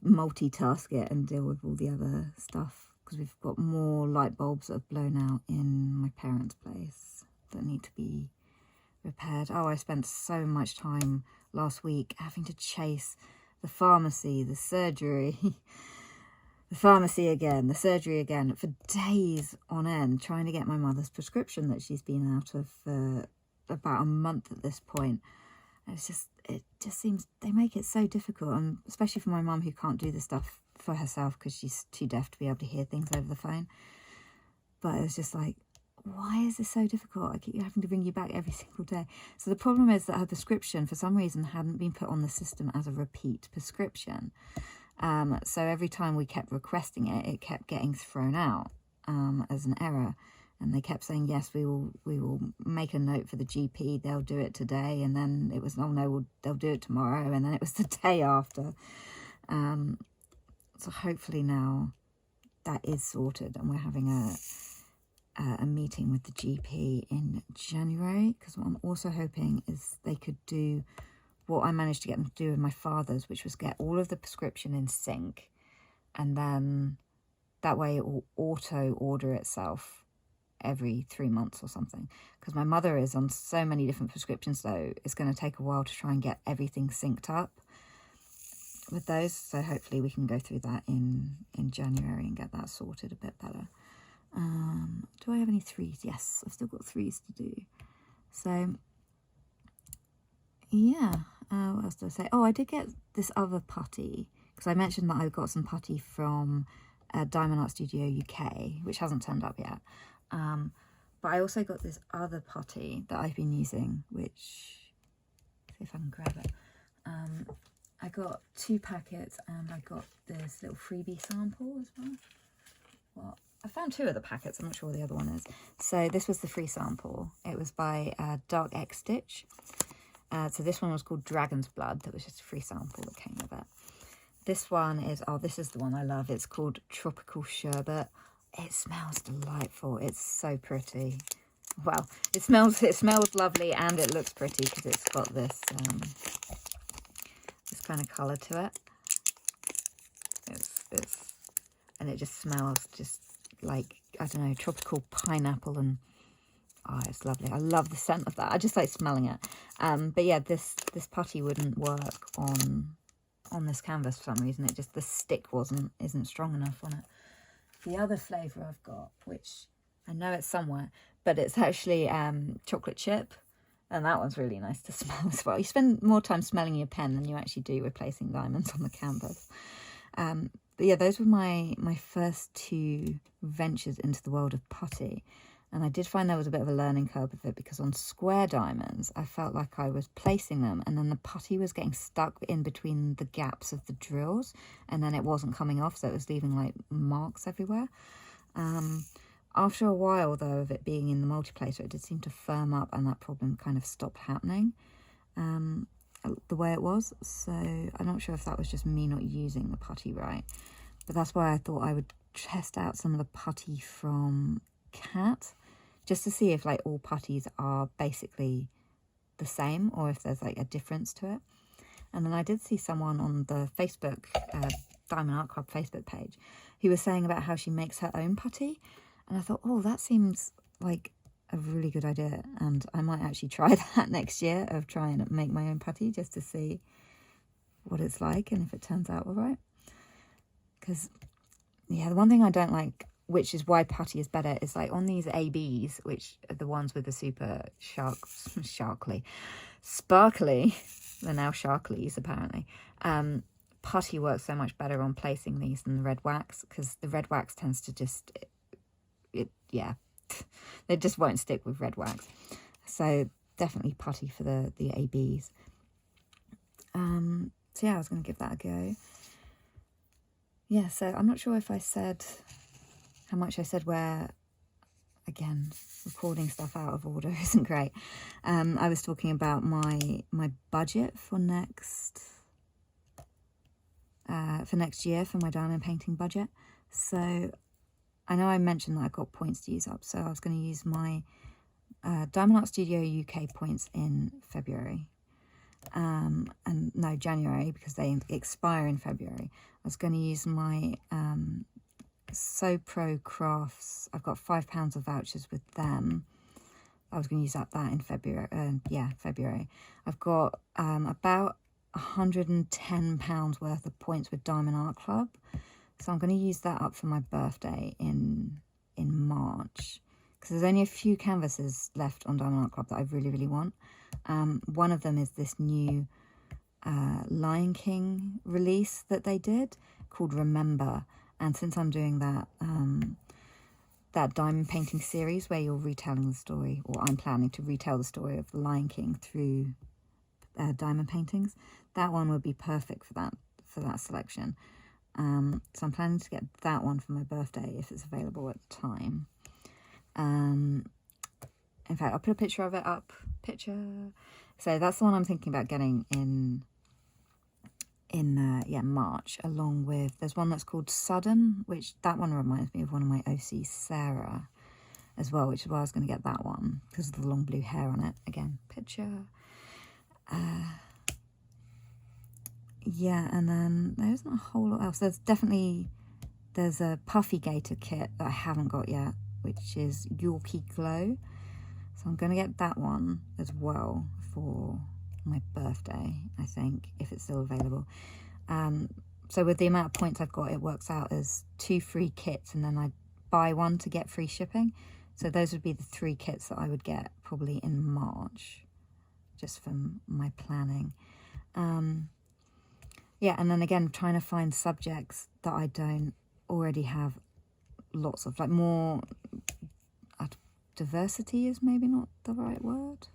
multitask it and deal with all the other stuff, because we've got more light bulbs that have blown out in my parents' place that need to be repaired. Oh, I spent so much time last week having to chase the pharmacy, the surgery, the pharmacy again, the surgery again, for days on end, trying to get my mother's prescription that she's been out of for about a month at this point. And it just seems, they make it so difficult, and especially for my mum, who can't do the stuff for herself because she's too deaf to be able to hear things over the phone. But it was just like, why is this so difficult? I keep having to bring you back every single day. So the problem is that her prescription, for some reason, hadn't been put on the system as a repeat prescription. So every time we kept requesting it, it kept getting thrown out as an error. And they kept saying, yes, we will make a note for the GP. They'll do it today. And then it was, oh no, they'll do it tomorrow. And then it was the day after. So hopefully now that is sorted, and we're having a meeting with the GP in January, because what I'm also hoping is they could do what I managed to get them to do with my father's, which was get all of the prescription in sync, and then that way it will auto order itself every 3 months or something, because my mother is on so many different prescriptions, so it's going to take a while to try and get everything synced up with those. So hopefully we can go through that in January and get that sorted a bit better. Do I have any 3s? Yes, I've still got 3s to do. So yeah, what else did I say? Oh, I did get this other putty, because I mentioned that I got some putty from Diamond Art Studio UK, which hasn't turned up yet. But I also got this other putty that I've been using, which, see if I can grab it. I got 2 packets, and I got this little freebie sample as well. Well, I found 2 of the packets. I'm not sure what the other one is. So this was the free sample. It was by Dark X Stitch. So this one was called Dragon's Blood. That was just a free sample that came with it. This one is, oh, this is the one I love. It's called Tropical Sherbet. It smells delightful. It's so pretty. Well, it smells lovely, and it looks pretty because it's got this this kind of colour to it. And it just smells just like, I don't know, tropical pineapple, and oh, it's lovely. I love the scent of that. I just like smelling it. But yeah, this putty wouldn't work on this canvas for some reason. It just, the stick isn't strong enough on it. The other flavour I've got, which I know it's somewhere, but it's actually chocolate chip, and that one's really nice to smell as well. You spend more time smelling your pen than you actually do replacing diamonds on the canvas. But yeah, those were my first 2 ventures into the world of putty. And I did find there was a bit of a learning curve with it, because on square diamonds, I felt like I was placing them, and then the putty was getting stuck in between the gaps of the drills, and then it wasn't coming off, so it was leaving like marks everywhere. After a while, though, of it being in the multiplater, it did seem to firm up, and that problem kind of stopped happening the way it was. So I'm not sure if that was just me not using the putty right, but that's why I thought I would test out some of the putty from Cat, just to see if like all putties are basically the same, or if there's like a difference to it. And then I did see someone on the Facebook Diamond Art Club Facebook page who was saying about how she makes her own putty, and I thought, oh, that seems like a really good idea, and I might actually try that next year, of trying to make my own putty just to see what it's like and if it turns out all right. Because yeah, the one thing I don't like, which is why putty is better, is like on these ABs, which are the ones with the super sparkly, they're now sharklies apparently. Putty works so much better on placing these than the red wax, because the red wax tends to just, yeah, they just won't stick with red wax. So definitely putty for the ABs. So yeah, I was going to give that a go. Yeah, so I'm not sure if I said how much I said where, again, recording stuff out of order isn't great. I was talking about my budget for next year, for my diamond painting budget. So I know I mentioned that I got points to use up, so I was going to use my Diamond Art Studio UK points in February. And no, January, because they expire in February. I was going to use my So Pro Crafts. I've got £5 of vouchers with them. I was going to use that in February. February. I've got about £110 worth of points with Diamond Art Club. So I'm going to use that up for my birthday in March. Because there's only a few canvases left on Diamond Art Club that I really, really want. One of them is this new Lion King release that they did called Remember. And since I'm doing that that diamond painting series where you're retelling the story, or I'm planning to retell the story of the Lion King through diamond paintings, that one would be perfect for that selection. So I'm planning to get that one for my birthday if it's available at the time. In fact, I'll put a picture of it up. So that's the one I'm thinking about getting in March, along with, there's one that's called Sudden, which that one reminds me of one of my OC Sarah as well, which is why I was going to get that one because of the long blue hair on it. Again, picture. Yeah, and then there isn't a whole lot else. There's a Puffy Gator kit that I haven't got yet, which is Yorkie Glow. So I'm going to get that one as well for my birthday, I think, if it's still available. So with the amount of points I've got, it works out as 2 free kits, and then I buy one to get free shipping. So those would be the 3 kits that I would get probably in March, just from my planning. Yeah, and then again, trying to find subjects that I don't already have lots of, like more diversity is maybe not the right word,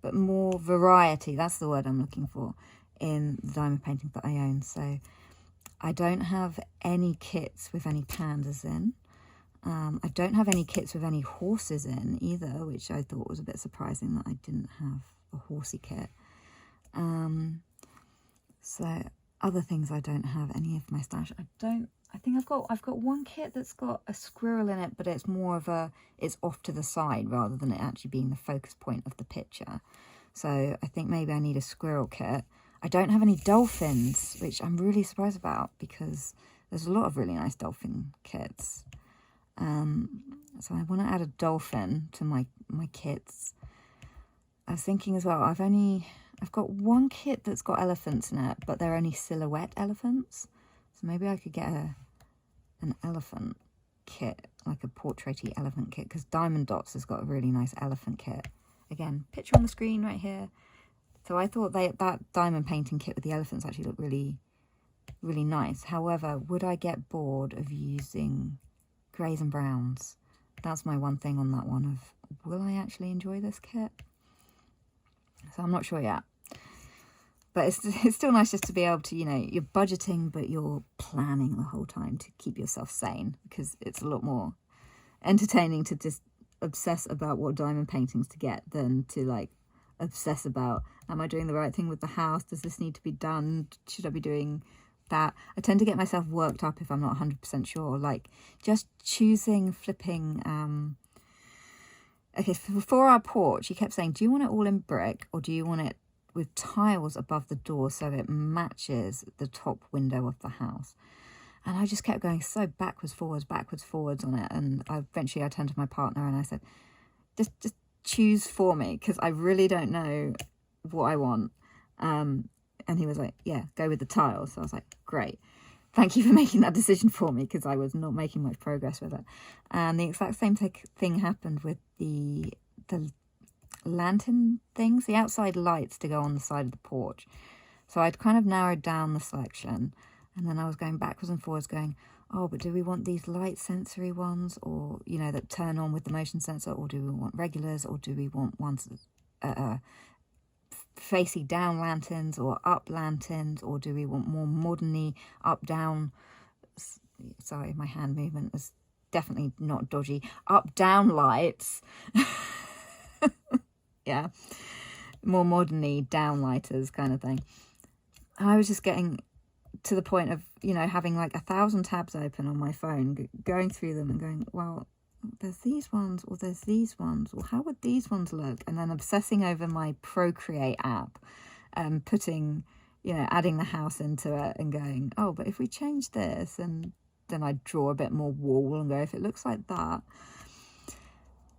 but more variety, that's the word I'm looking for, in the diamond paintings that I own. So I don't have any kits with any pandas in. I don't have any kits with any horses in either, which I thought was a bit surprising that I didn't have a horsey kit. So other things I don't have any of my stash. I think I've got one kit that's got a squirrel in it, but it's more of it's off to the side rather than it actually being the focus point of the picture. So I think maybe I need a squirrel kit. I don't have any dolphins, which I'm really surprised about because there's a lot of really nice dolphin kits. So I want to add a dolphin to my kits. I was thinking as well, I've got one kit that's got elephants in it, but they're only silhouette elephants. So maybe I could get an elephant kit, like a portraity elephant kit, because Diamond Dots has got a really nice elephant kit. Again, picture on the screen right here. So I thought that diamond painting kit with the elephants actually looked really, really nice. However, would I get bored of using greys and browns? That's my one thing on that one of, will I actually enjoy this kit? So I'm not sure yet. But it's still nice just to be able to, you're budgeting, but you're planning the whole time to keep yourself sane, because it's a lot more entertaining to just obsess about what diamond paintings to get than to like obsess about, am I doing the right thing with the house? Does this need to be done? Should I be doing that? I tend to get myself worked up if I'm not 100% sure. Like just choosing flipping. Okay, for our porch, he kept saying, do you want it all in brick or do you want it with tiles above the door so it matches the top window of the house? And I just kept going so backwards, forwards on it. And eventually I turned to my partner and I said, just choose for me, because I really don't know what I want. And he was like, yeah, go with the tiles. So I was like, great. Thank you for making that decision for me, because I was not making much progress with it. And the exact same thing happened with the lantern things, the outside lights to go on the side of the porch. So I'd kind of narrowed down the selection, and then I was going backwards and forwards going, oh, but do we want these light sensory ones, or, that turn on with the motion sensor, or do we want regulars, or do we want ones facing down lanterns or up lanterns, or do we want more modernly up down, sorry, my hand movement was definitely not dodgy, up down lights. Yeah, more modernly downlighters kind of thing. And I was just getting to the point of, having like 1,000 tabs open on my phone, going through them and going, well, there's these ones, or there's these ones, or how would these ones look? And then obsessing over my Procreate app and putting, adding the house into it and going, oh, but if we change this, and then I'd draw a bit more wall and go, if it looks like that.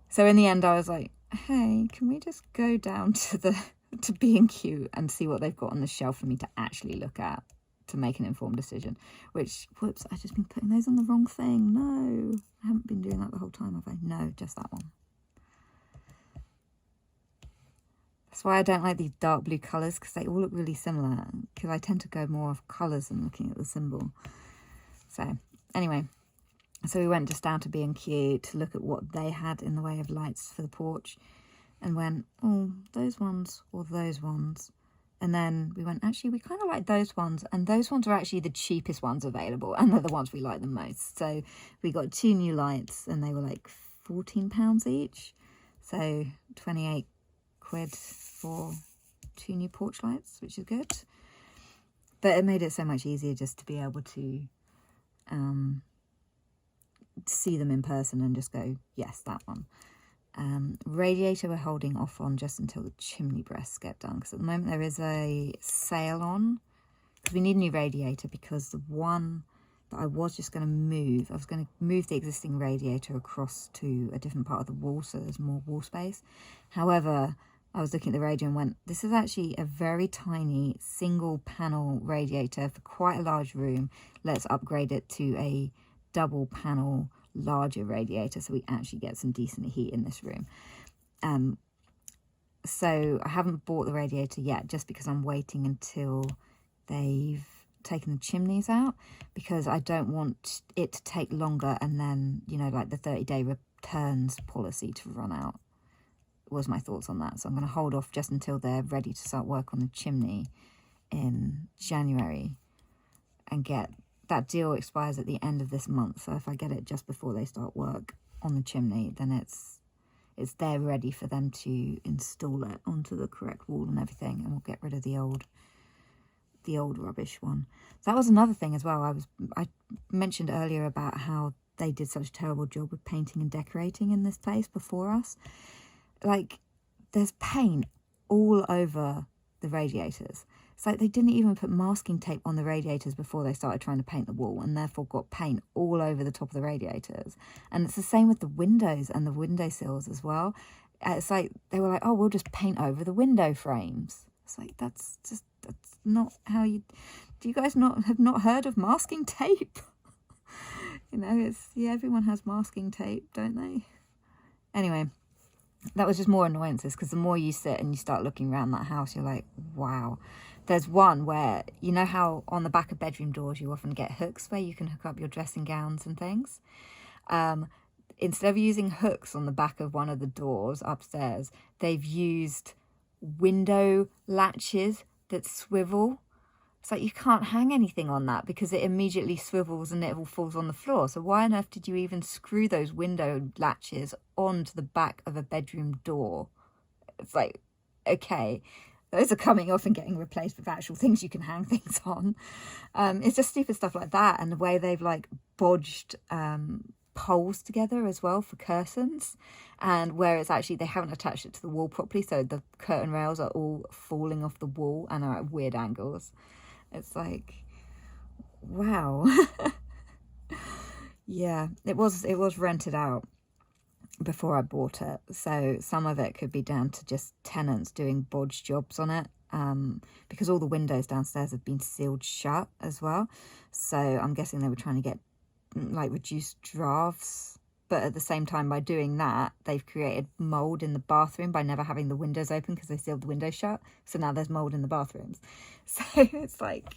So in the end, I was like, hey, can we just go down to the to B&Q and see what they've got on the shelf for me to actually look at to make an informed decision. Which, whoops, I've just been putting those on the wrong thing. No, I haven't been doing that the whole time, have I? No, just that one. That's why I don't like these dark blue colours, because they all look really similar, because I tend to go more off colours than looking at the symbol. So anyway, so we went just down to B&Q to look at what they had in the way of lights for the porch, and went, oh, those ones or those ones. And then we went, actually, we kind of like those ones, and those ones are actually the cheapest ones available, and they're the ones we like the most. So we got 2 new lights, and they were like £14 each, so 28 quid for 2 new porch lights, which is good. But it made it so much easier just to be able to see them in person and just go, yes, that one. Radiator we're holding off on just until the chimney breasts get done, because at the moment there is a sale on, because we need a new radiator, because the one that I was just going to move, I was going to move the existing radiator across to a different part of the wall so there's more wall space. However, I was looking at the radiator and went, this is actually a very tiny single panel radiator for quite a large room. Let's upgrade it to a double panel larger radiator so we actually get some decent heat in this room. So I haven't bought the radiator yet, just because I'm waiting until they've taken the chimneys out, because I don't want it to take longer and then, you know, like the 30-day returns policy to run out, was my thoughts on that. So I'm going to hold off just until they're ready to start work on the chimney in January, and get that deal expires at the end of this month. So if I get it just before they start work on the chimney, then it's there ready for them to install it onto the correct wall and everything, and we'll get rid of the old rubbish one. So that was another thing as well. I mentioned earlier about how they did such a terrible job of painting and decorating in this place before us. Like, there's paint all over the radiators. It's like they didn't even put masking tape on the radiators before they started trying to paint the wall, and therefore got paint all over the top of the radiators. And it's the same with the windows and the windowsills as well. It's like they were like, oh, we'll just paint over the window frames. It's like, that's not how you... Do you guys have not heard of masking tape? You know, it's... Yeah, everyone has masking tape, don't they? Anyway, that was just more annoyances, because the more you sit and you start looking around that house, you're like, wow. There's one where, you know how on the back of bedroom doors you often get hooks where you can hook up your dressing gowns and things? Instead of using hooks on the back of one of the doors upstairs, they've used window latches that swivel. It's like, you can't hang anything on that because it immediately swivels and it all falls on the floor. So why on earth did you even screw those window latches onto the back of a bedroom door? It's like, okay, those are coming off and getting replaced with actual things you can hang things on. It's just stupid stuff like that, and the way they've like bodged poles together as well for curtains, and where it's actually they haven't attached it to the wall properly, so the curtain rails are all falling off the wall and are at weird angles. It's like, wow. Yeah, it was rented out before I bought it, so some of it could be down to just tenants doing bodge jobs on it, because all the windows downstairs have been sealed shut as well. So I'm guessing they were trying to get like reduced drafts, but at the same time, by doing that, they've created mold in the bathroom by never having the windows open because they sealed the windows shut. So now there's mold in the bathrooms. So it's like,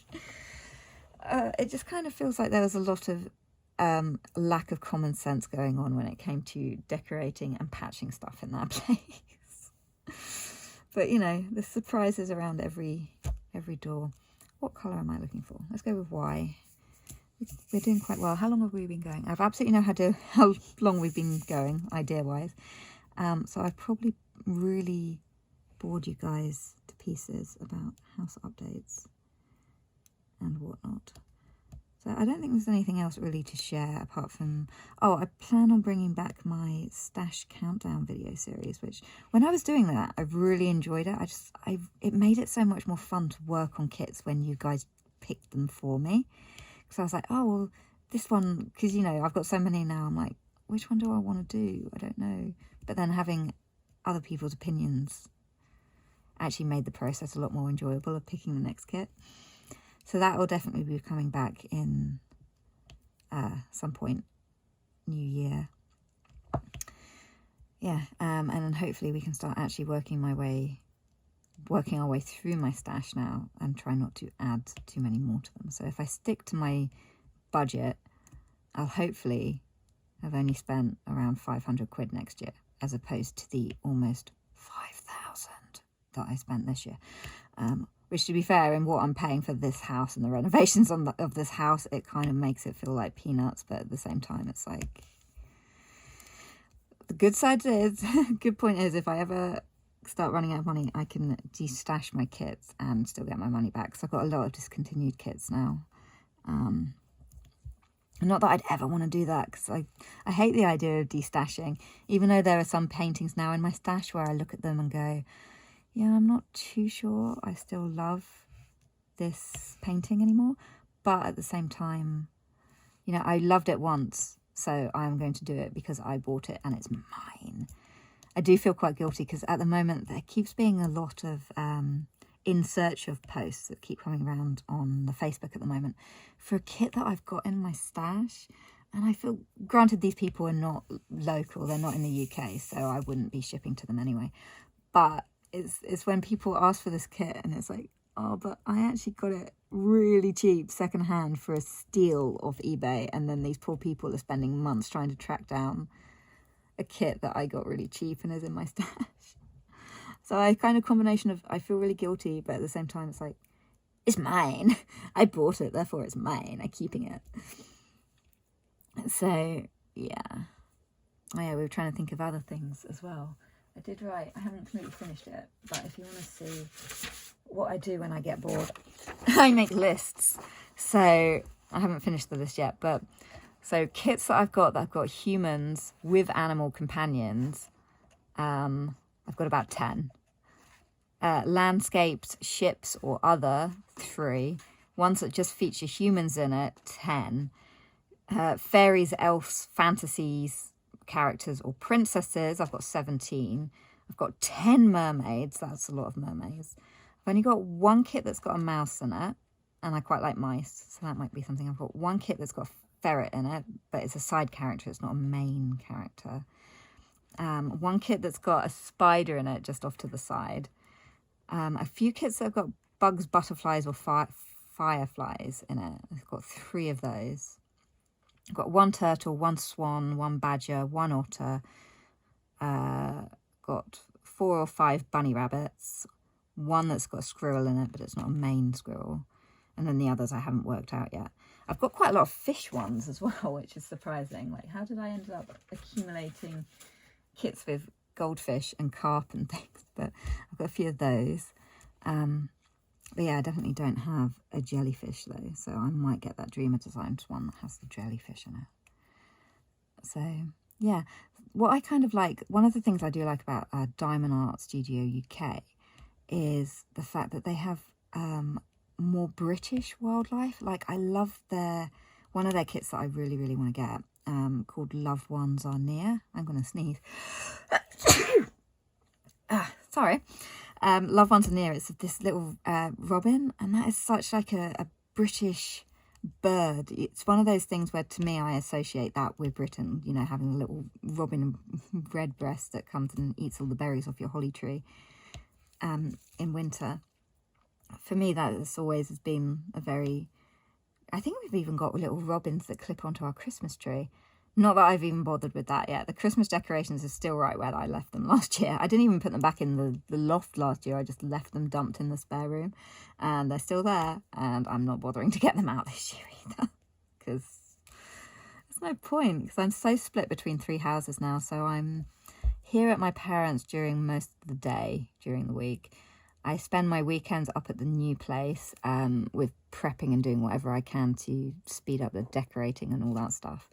it just kind of feels like there was a lot of lack of common sense going on when it came to decorating and patching stuff in that place. But you know, the surprises around every door. What colour am I looking for? Let's go with Y. We're doing quite well. How long have we been going? I've absolutely no idea how long we've been going, idea-wise. So I've probably really bored you guys to pieces about house updates and whatnot. So I don't think there's anything else really to share apart from... Oh, I plan on bringing back my stash countdown video series, which when I was doing that, I really enjoyed it. It made it so much more fun to work on kits when you guys picked them for me. So I was like, oh, well, this one, because, you know, I've got so many now. I'm like, which one do I want to do? I don't know. But then having other people's opinions actually made the process a lot more enjoyable of picking the next kit. So that will definitely be coming back in some point, new year. Yeah, and then hopefully we can start actually working our way through my stash now and try not to add too many more to them. So if I stick to my budget, I'll hopefully have only spent around 500 quid next year, as opposed to the almost 5,000 that I spent this year. Which, to be fair, in what I'm paying for this house and the renovations of this house, it kind of makes it feel like peanuts, but at the same time, it's like, the good side is, good point is, if I ever start running out of money, I can de-stash my kits and still get my money back, because I've got a lot of discontinued kits now. Not that I'd ever want to do that, because I hate the idea of de-stashing, even though there are some paintings now in my stash where I look at them and go, yeah, I'm not too sure I still love this painting anymore. But at the same time, you know, I loved it once, so I'm going to do it because I bought it and it's mine. I do feel quite guilty because at the moment there keeps being a lot of in search of posts that keep coming around on the Facebook at the moment for a kit that I've got in my stash. And I feel, granted, these people are not local, they're not in the UK, so I wouldn't be shipping to them anyway. But it's when people ask for this kit and it's like, oh, but I actually got it really cheap secondhand for a steal off eBay, and then these poor people are spending months trying to track down a kit that I got really cheap and is in my stash. So I kind of combination of, I feel really guilty, but at the same time it's like, it's mine. I bought it, therefore it's mine. I'm keeping it. So yeah. Oh yeah, we were trying to think of other things as well. I did write, I haven't completely finished it, but if you want to see what I do when I get bored, I make lists. So I haven't finished the list yet, but so kits that I've got humans with animal companions, I've got about 10. Landscapes, ships or other, 3. Ones that just feature humans in it, 10. Fairies, elves, fantasies, characters or princesses, I've got 17. I've got 10 mermaids, that's a lot of mermaids. I've only got one kit that's got a mouse in it, and I quite like mice, so that might be something. I've got one kit that's got a ferret in it, but it's a side character, it's not a main character. One kit that's got a spider in it just off to the side. A few kits that have got bugs, butterflies or fireflies in it. I've got 3 of those. I've got 1 turtle, 1 swan, 1 badger, 1 otter. Got 4 or 5 bunny rabbits. 1 that's got a squirrel in it, but it's not a main squirrel. And then the others I haven't worked out yet. I've got quite a lot of fish ones as well, which is surprising. Like, how did I end up accumulating kits with goldfish and carp and things? But I've got a few of those. But yeah, I definitely don't have a jellyfish though, so I might get that Dreamer Designs one that has the jellyfish in it. So yeah, what I kind of like, one of the things I do like about Diamond Art Studio UK is the fact that they have more British wildlife. Like, I love one of their kits that I really, really want to get, called Loved Ones Are Near. I'm going to sneeze. Sorry. Loved Ones Are Near. It's this little robin, and that is such like a British bird. It's one of those things where, to me, I associate that with Britain, you know, having a little robin redbreast that comes and eats all the berries off your holly tree in winter. For me, that has always been a very... I think we've even got little robins that clip onto our Christmas tree. Not that I've even bothered with that yet. The Christmas decorations are still right where I left them last year. I didn't even put them back in the loft last year. I just left them dumped in the spare room. And they're still there. And I'm not bothering to get them out this year either. Because there's no point. Because I'm so split between 3 houses now. So I'm here at my parents' during most of the day, during the week. I spend my weekends up at the new place with prepping and doing whatever I can to speed up the decorating and all that stuff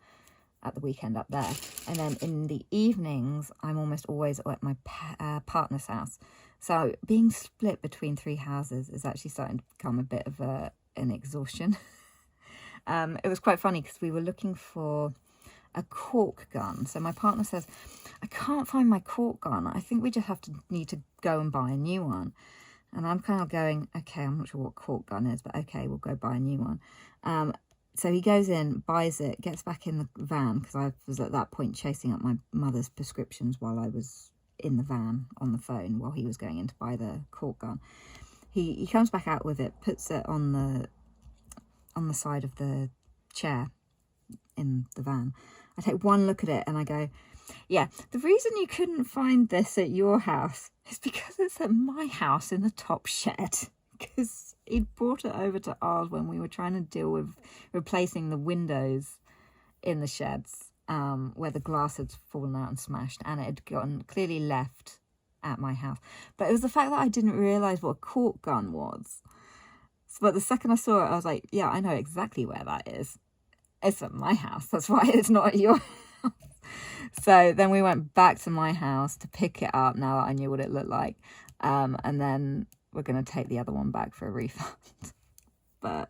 at the weekend up there. And then in the evenings, I'm almost always at my partner's house. So being split between 3 houses is actually starting to become a bit of an exhaustion. It was quite funny because we were looking for a cork gun. So my partner says, I can't find my cork gun. I think we just need to go and buy a new one. And I'm kind of going, okay, I'm not sure what cork gun is, but okay, we'll go buy a new one. So he goes in, buys it, gets back in the van, because I was at that point chasing up my mother's prescriptions while I was in the van on the phone while he was going in to buy the cork gun. He comes back out with it, puts it on the side of the chair in the van. I take one look at it and I go, yeah, the reason you couldn't find this at your house is because it's at my house in the top shed. Because he'd brought it over to ours when we were trying to deal with replacing the windows in the sheds, where the glass had fallen out and smashed, and it had gotten clearly left at my house. But it was the fact that I didn't realise what a cork gun was. But the second I saw it, I was like, yeah, I know exactly where that is. It's at my house. That's why it's not at your house. So then we went back to my house to pick it up now that I knew what it looked like. And then we're going to take the other one back for a refund. But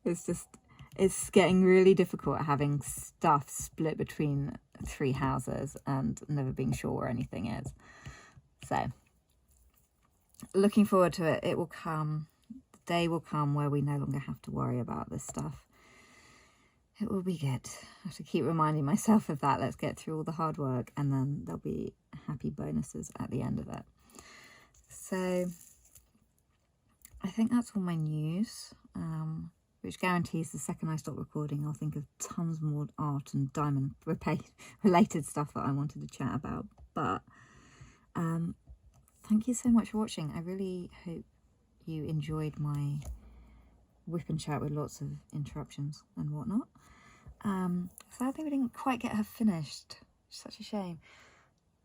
it's getting really difficult having stuff split between 3 houses and never being sure where anything is. So looking forward to it. It will come. The day will come where we no longer have to worry about this stuff. It will be good. I have to keep reminding myself of that. Let's get through all the hard work, and then there'll be happy bonuses at the end of it. So I think that's all my news, which guarantees the second I stop recording, I'll think of tons more art and diamond related stuff that I wanted to chat about. But thank you so much for watching. I really hope you enjoyed my whip and chat with lots of interruptions and whatnot. So I think we didn't quite get her finished. Such a shame,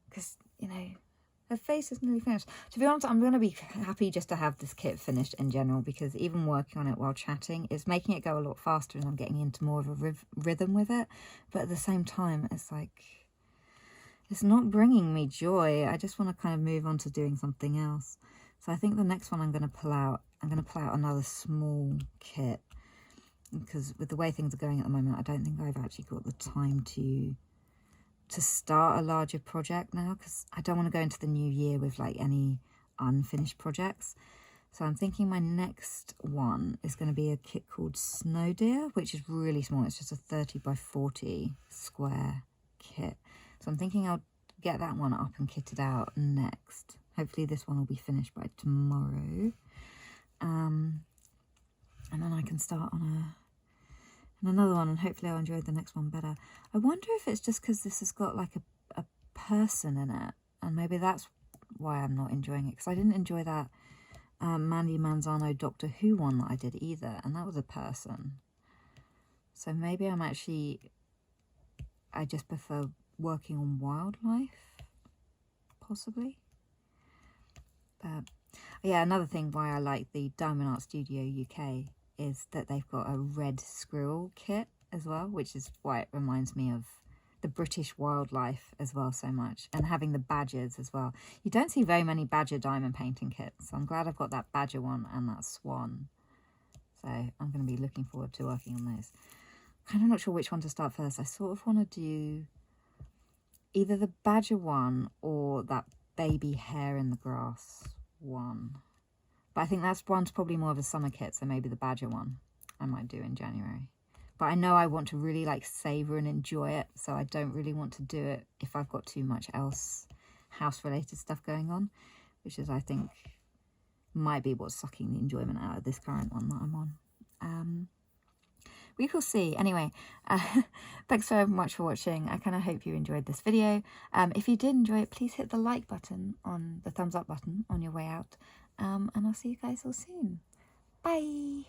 because, you know, her face is nearly finished. To be honest, I'm going to be happy just to have this kit finished in general, because even working on it while chatting is making it go a lot faster and I'm getting into more of a rhythm with it. But at the same time, it's like, it's not bringing me joy. I just want to kind of move on to doing something else. So I think the next one I'm going to pull out another small kit, because with the way things are going at the moment, I don't think I've actually got the time to start a larger project now, because I don't want to go into the new year with like any unfinished projects. So I'm thinking my next one is going to be a kit called Snow Deer, which is really small. It's just a 30 by 40 square kit. So I'm thinking I'll get that one up and kitted out next. Hopefully this one will be finished by tomorrow. And then I can start on another one, and hopefully I'll enjoy the next one better. I wonder if it's just because this has got like a person in it, and maybe that's why I'm not enjoying it, because I didn't enjoy that Mandy Manzano Doctor Who one that I did either, and that was a person. So maybe I just prefer working on wildlife, possibly. But yeah, another thing why I like the Diamond Art Studio UK is that they've got a red squirrel kit as well, which is why it reminds me of the British wildlife as well so much, and having the badgers as well. You don't see very many badger diamond painting kits, so I'm glad I've got that badger one and that swan. So I'm going to be looking forward to working on those. Kind of not sure which one to start first. I sort of want to do either the badger one or that baby hair in the grass one. But I think that's one's probably more of a summer kit, so maybe the badger one I might do in January. But I know I want to really like savour and enjoy it, so I don't really want to do it if I've got too much else house-related stuff going on, which is, I think, might be what's sucking the enjoyment out of this current one that I'm on. We will see. Anyway, thanks so much for watching. I kind of hope you enjoyed this video. If you did enjoy it, please hit the like button, on the thumbs up button on your way out. And I'll see you guys all soon. Bye!